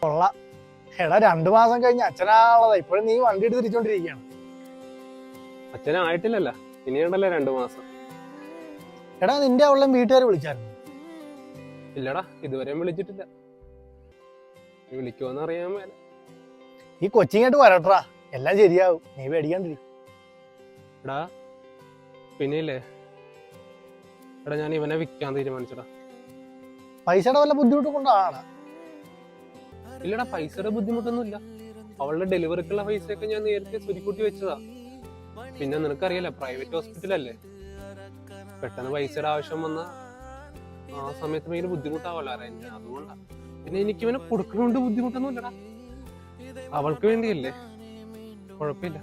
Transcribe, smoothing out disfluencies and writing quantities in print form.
കൊള്ളാം. എടാ 2 മാസം കഴിഞ്ഞ് അച്ഛനാളതാ, ഇപ്പോഴും നീ വണ്ടി എടുത്ത് തിരിച്ചോണ്ടിരിക്കുകയാണ്. അച്ഛനായിട്ടില്ലല്ലോ, ഇനിയുണ്ടല്ലോ 2 മാസം. എടാ നിന്റെ അവളെ വീട്ടുകാർ വിളിച്ചായിരുന്നു? ഇല്ലടാ, ഇതുവരെയും വിളിച്ചിട്ടില്ല. വിളിക്കുമെന്ന് അറിയാൻ മേല. ഈ കൊച്ചിങ്ങോട്ട് വരട്ടാ, എല്ലാം ശരിയാവും, നീ പേടിക്കാണ്ടിരിക്കും. എടാ പിന്നെയില്ലേ, എടാ ഞാൻ ഇവനെ വിൽക്കാൻ തീരുമാനിച്ചടാ. പൈസയുടെ വല്ല ബുദ്ധിമുട്ട് കൊണ്ടാണ്? ഇല്ലടാ, പൈസയുടെ ബുദ്ധിമുട്ടൊന്നുമില്ല. അവളുടെ ഡെലിവറിക്കുള്ള പൈസയൊക്കെ ഞാൻ നേരത്തെ സുരിക്കൂട്ടി വെച്ചതാ. പിന്നെ നിനക്കറിയാലോ, പ്രൈവറ്റ് ഹോസ്പിറ്റലല്ലേ, പെട്ടെന്ന് പൈസയുടെ ആവശ്യം വന്ന ആ സമയത്ത് ഭയങ്കര ബുദ്ധിമുട്ടാവല്ലോ അറിയാൻ. അതുകൊണ്ടാ. പിന്നെ എനിക്ക് ഇവനെ കൊടുക്കണോണ്ട് ബുദ്ധിമുട്ടൊന്നും ഇല്ലടാ, അവൾക്ക് വേണ്ടിയല്ലേ, കുഴപ്പമില്ല.